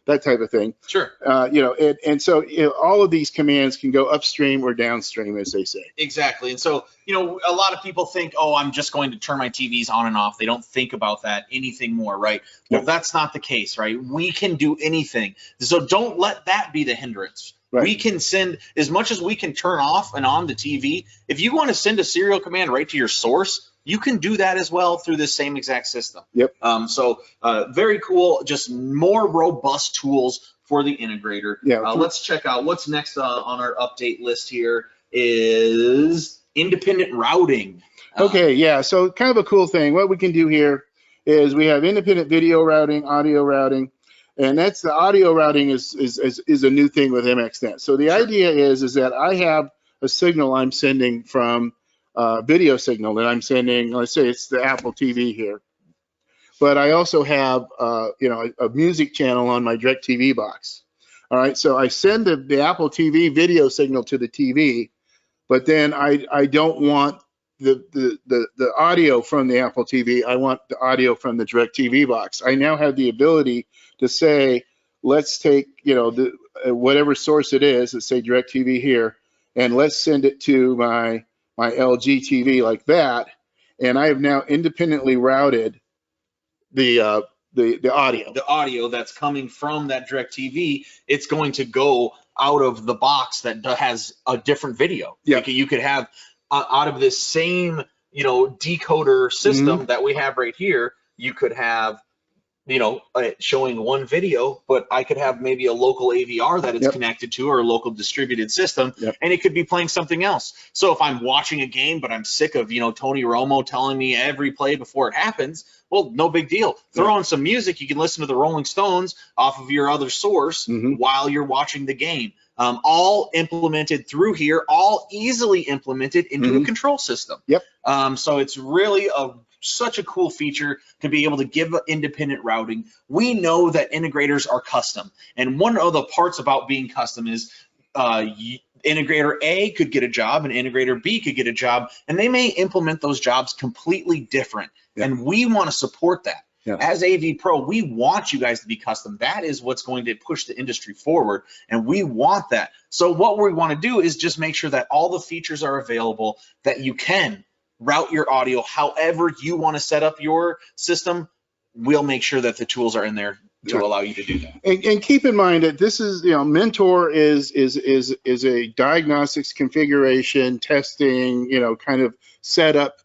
that type of thing. Sure. You know, and so you know, all of these commands can go upstream or downstream, as they say. Exactly. And so, you know, a lot of people think, oh, I'm just going to turn my TVs on and off. They don't think about that anything more, right? Well, that's not the case, right? We can do anything. So don't let that be the hindrance. Right. We can send as much as we can turn off and on the TV. If you want to send a serial command right to your source, you can do that as well through this same exact system. Yep. So very cool, just more robust tools for the integrator. Yeah. Let's check out what's next on our update list here is independent routing. Okay, yeah, so kind of a cool thing. What we can do here is we have independent video routing, audio routing, and that's the audio routing is a new thing with MXNet. So the idea is that I have a signal I'm sending from video signal that I'm sending, let's say it's the Apple TV here, but I also have you know, a music channel on my DirecTV box. All right, so I send the Apple TV video signal to the TV, but then I don't want the audio from the Apple TV. I want the audio from the DirecTV box. I now have the ability to say, let's take, you know, whatever source it is, let's say DirecTV here, and let's send it to my LG TV like that, and I have now independently routed the audio. The audio that's coming from that DirecTV, it's going to go out of the box that has a different video. Yeah. Like you could have out of this same, you know, decoder system that we have right here, you could have, you know, showing one video, but I could have maybe a local AVR that it's connected to, or a local distributed system, and it could be playing something else. So if I'm watching a game, but I'm sick of, you know, Tony Romo telling me every play before it happens, well, no big deal. Throw on some music. You can listen to the Rolling Stones off of your other source while you're watching the game. All implemented through here, all easily implemented into a control system. So it's really such a cool feature to be able to give independent routing. We know that integrators are custom, and one of the parts about being custom is integrator A could get a job and integrator B could get a job, and they may implement those jobs completely different, and we want to support that. As AVPro, we want you guys to be custom. That is what's going to push the industry forward, and we want that. So what we want to do is just make sure that all the features are available, that you can route your audio however you want to set up your system. We'll make sure that the tools are in there to allow you to do that. And keep in mind that this is, you know, Mentor is a diagnostics configuration testing, you know, kind of setup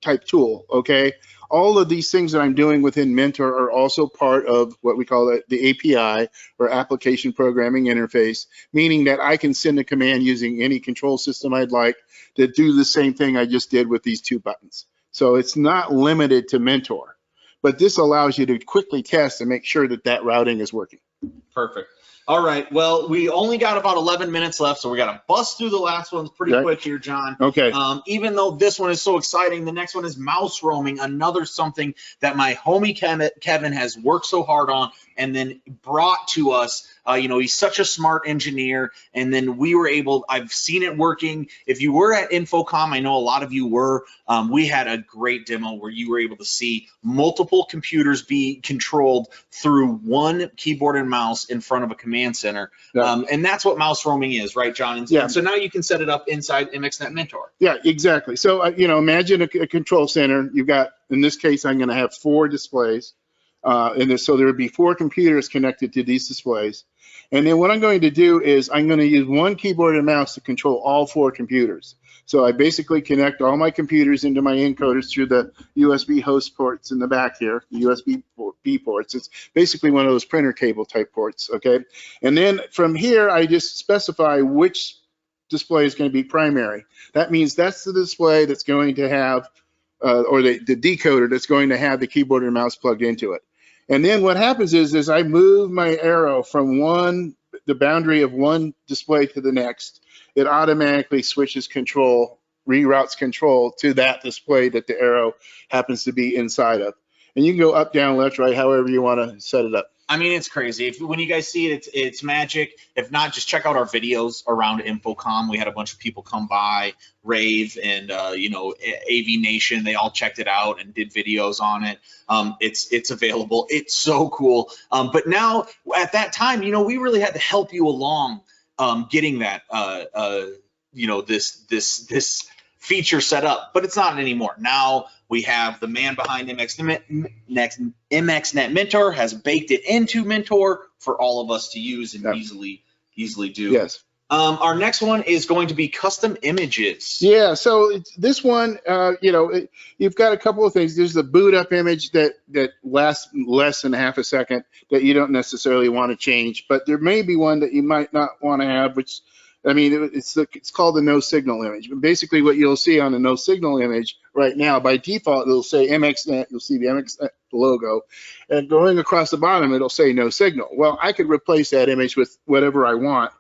type tool. Okay. All of these things that I'm doing within Mentor are also part of what we call the API, or application programming interface, meaning that I can send a command using any control system I'd like to do the same thing I just did with these two buttons. So it's not limited to Mentor, but this allows you to quickly test and make sure that that routing is working. Perfect. All right. Well, we only got about 11 minutes left, so we got to bust through the last ones pretty quick here, John. Okay. Even though this one is so exciting, the next one is mouse roaming, another something that my homie Kevin has worked so hard on and then brought to us. You know, he's such a smart engineer, and then we were able, I've seen it working. If you were at Infocom, I know a lot of you were, we had a great demo where you were able to see multiple computers be controlled through one keyboard and mouse in front of a command center. And that's what mouse roaming is, right, John? And so now you can set it up inside MXNet Mentor. Yeah, exactly. So, you know, imagine a control center. You've got, in this case, I'm going to have 4 displays. So there would be 4 computers connected to these displays. And then what I'm going to do is I'm going to use one keyboard and mouse to control all 4 computers. So I basically connect all my computers into my encoders through the USB host ports in the back here, the USB-B ports. It's basically one of those printer cable type ports, okay? And then from here, I just specify which display is going to be primary. That means that's the display that's going to have, or the decoder that's going to have the keyboard and mouse plugged into it. And then what happens is I move my arrow from the boundary of one display to the next, it automatically switches control, reroutes control to that display that the arrow happens to be inside of. And you can go up, down, left, right, however you want to set it up. I mean, it's crazy. When you guys see it, it's magic. If not, just check out our videos around InfoComm. We had a bunch of people come by, Rave and AV Nation. They all checked it out and did videos on it. It's available. It's so cool. But now at that time, we really had to help you along getting that this feature set up, but it's not anymore. Now we have the man behind MXNet Mentor has baked it into Mentor for all of us to use and easily do. Yes. Our next one is going to be custom images. Yeah, so this one, you've got a couple of things. There's the boot up image that lasts less than half a second that you don't necessarily want to change, but there may be one that you might not want to have, which, I mean, it's called the no signal image. But basically what you'll see on the no signal image right now, by default, it'll say MXNet, you'll see the MXNet logo, and going across the bottom, it'll say no signal. Well, I could replace that image with whatever I want.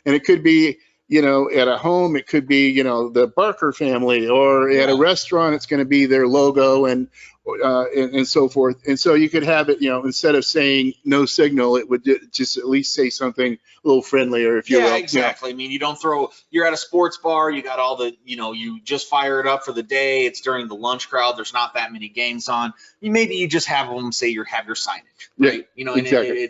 And it could be, at a home, it could be, the Barker family, or at a restaurant, it's going to be their logo and so forth. And so you could have it, instead of saying no signal, it would just at least say something a little friendlier, if you will. Yeah, exactly. I mean, you're at a sports bar, you got all the, you just fire it up for the day. It's during the lunch crowd. There's not that many games on. Maybe you just have them say have your signage, right? Yeah, and exactly.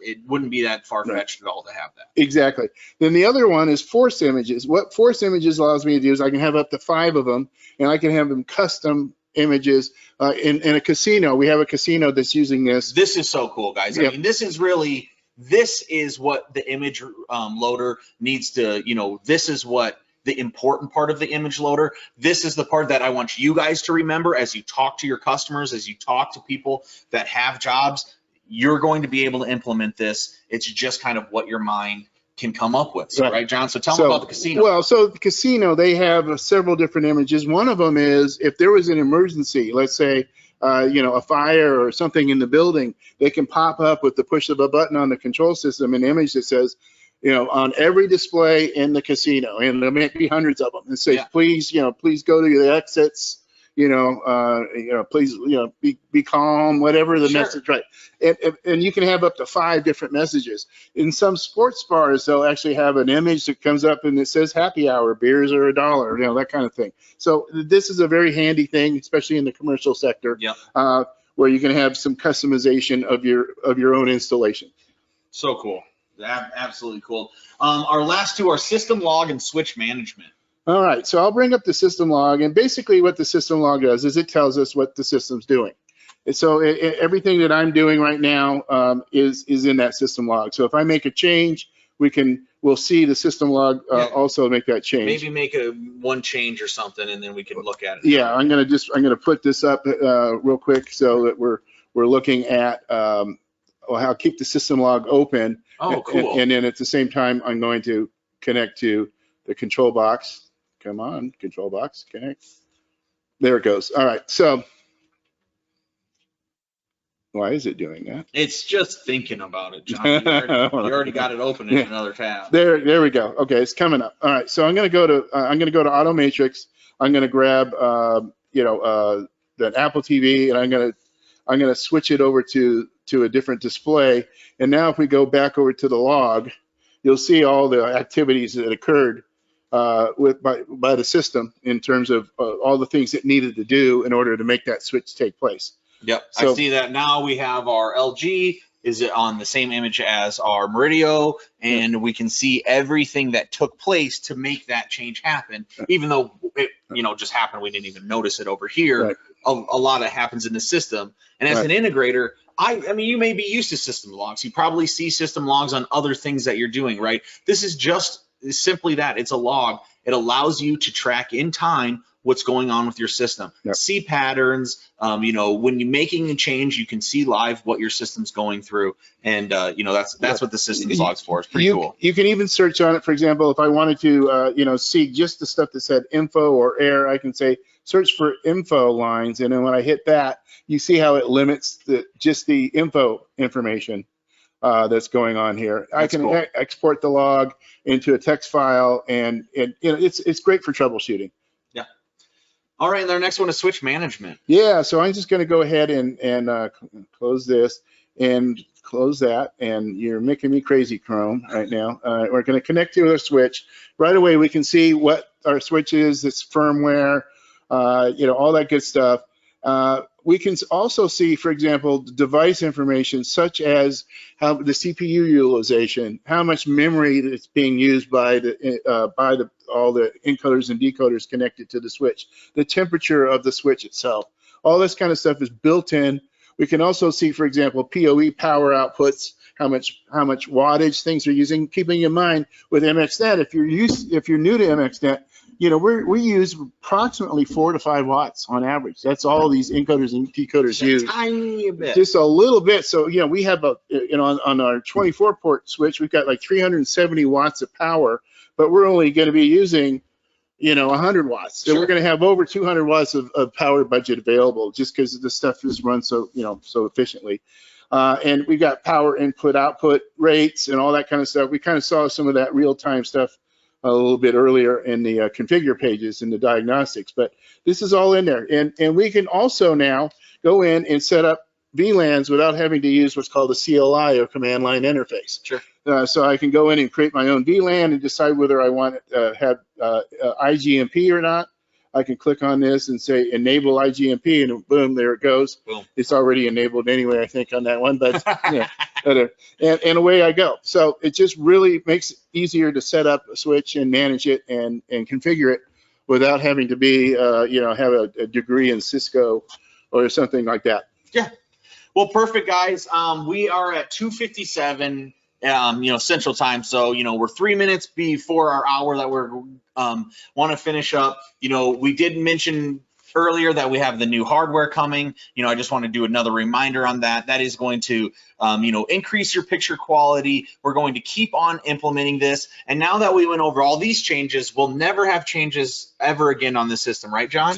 it wouldn't be that far-fetched at all to have that. Exactly. Then the other one is force images. What force images allows me to do is I can have up to 5 of them, and I can have them custom images in a casino. We have a casino that's using this. This is so cool, guys. I mean, this is what the image loader needs to, this is what the important part of the image loader. This is the part that I want you guys to remember as you talk to your customers, as you talk to people that have jobs. You're going to be able to implement this. It's just kind of what your mind can come up with. So, right, John? So tell me about the casino. Well, so the casino, they have several different images. One of them is if there was an emergency, let's say, a fire or something in the building, they can pop up with the push of a button on the control system an image that says, on every display in the casino, and there may be hundreds of them, and says, please go to the exits. Please, be calm, whatever the message, right? And you can have up to 5 different messages. In some sports bars, they'll actually have an image that comes up and it says happy hour, beers are $1, that kind of thing. So this is a very handy thing, especially in the commercial sector, where you can have some customization of your own installation. So cool, absolutely cool. Our last two are system log and switch management. All right, so I'll bring up the system log, and basically what the system log does is it tells us what the system's doing. And so everything that I'm doing right now is in that system log. So if I make a change, we'll see the system log also make that change. Maybe make one change or something, and then we can look at it. Yeah, I'm gonna put this up real quick so that we're looking at. I'll keep the system log open. Oh, cool. And then at the same time, I'm going to connect to the control box. Come on, control box, connect. There it goes. All right, so why is it doing that? It's just thinking about it, John. You already got it open in another tab. There we go. Okay, it's coming up. All right, so I'm going to go to Auto Matrix. I'm going to grab that Apple TV, and I'm going to switch it over to a different display. And now if we go back over to the log, you'll see all the activities that occurred by the system in terms of all the things it needed to do in order to make that switch take place. Yep, so, I see that now. We have our LG is on the same image as our Meridio, and we can see everything that took place to make that change happen. Even though it just happened, we didn't even notice it over here. Right. A lot that happens in the system. And as an integrator, I mean, you may be used to system logs. You probably see system logs on other things that you're doing, right? This is just simply that. It's a log. It allows you to track in time what's going on with your system, Yep. see patterns. You know, when you're making a change, you can see live what your system's going through, and you know, that's what the systems log's for. It's pretty cool. You can even search on it. For example, if I wanted to, you know, see just the stuff that said info or error, I can say search for info lines, and then when I hit that, you see how it limits just the info information that's going on here. I can cool. export the log into a text file, and you know, it's great for troubleshooting. Yeah. All right, and our next one is switch management. Yeah, so I'm just going to go ahead and close this and close that, and you're making me crazy, Chrome, right now. We're going to connect to a switch. Right away, we can see what our switch is, its firmware, you know, all that good stuff. We can also see, for example, device information such as how the CPU utilization, how much memory that's being used by all the encoders and decoders connected to the switch, the temperature of the switch itself. All this kind of stuff is built in. We can also see, for example, PoE power outputs, how much wattage things are using. Keeping in mind with MXNet, if you're new to MXNet, you know, we use approximately 4 to 5 watts on average. That's all these encoders and decoders use. Tiny bit. Just a little bit. So, you know, we have you know, on our 24 port switch, we've got like 370 watts of power, but we're only going to be using, you know, 100 watts. So Sure. we're going to have over 200 watts of power budget available just because the stuff just runs so, you know, so efficiently. And we got power input output rates and all that kind of stuff. We kind of saw some of that real-time stuff a little bit earlier in the configure pages in the diagnostics, but this is all in there. And we can also now go in and set up VLANs without having to use what's called a CLI or command line interface. Sure. So I can go in and create my own VLAN and decide whether I want to have IGMP or not. I can click on this and say enable IGMP, and boom, there it goes. Boom. It's already enabled anyway, I think, on that one, but yeah, and away I go. So it just really makes it easier to set up a switch and manage it and configure it without having to be, you know, have a degree in Cisco or something like that. Yeah. Well, perfect, guys. We are at 2:57. You know, Central Time. So, you know, we're 3 minutes before our hour that we're want to finish up. You know, we did mention earlier that we have the new hardware coming. You know, I just want to do another reminder on that. That is going to, you know, increase your picture quality. We're going to keep on implementing this. And now that we went over all these changes, we'll never have changes ever again on this system, right, John?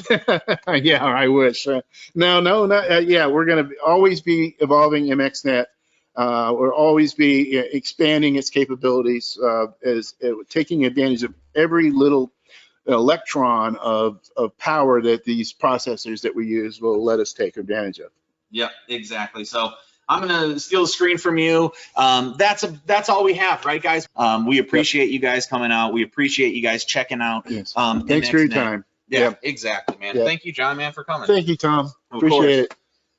Yeah, I wish. No, not, yeah, we're going to always be evolving MXNet. We'll always be expanding its capabilities, as taking advantage of every little electron of power that these processors that we use will let us take advantage of. Yep, exactly. So I'm going to steal the screen from you. That's all we have, right, guys? We appreciate you guys coming out. We appreciate you guys checking out. Yes. Thanks for your time. Yeah, Yep. Exactly, man. Yep. Thank you, John, man, for coming. Thank you, Tom. Of Appreciate course. it.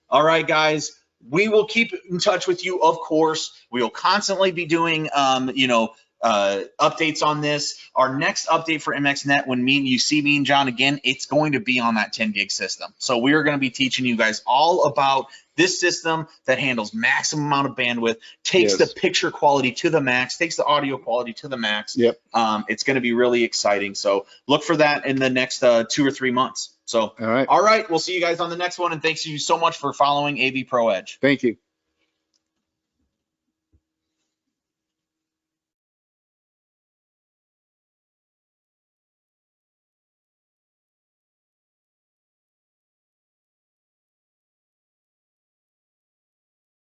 All right, guys. We will keep in touch with you, of course. We will constantly be doing, you know, updates on this. Our next update for MXNet, when you see me and John again, it's going to be on that 10 gig system. So we are going to be teaching you guys all about this system that handles maximum amount of bandwidth, takes the picture quality to the max, takes the audio quality to the max. Yep. It's going to be really exciting. So look for that in the next 2 or 3 months. So, all right. We'll see you guys on the next one. And thanks you so much for following AVPro Edge. Thank you.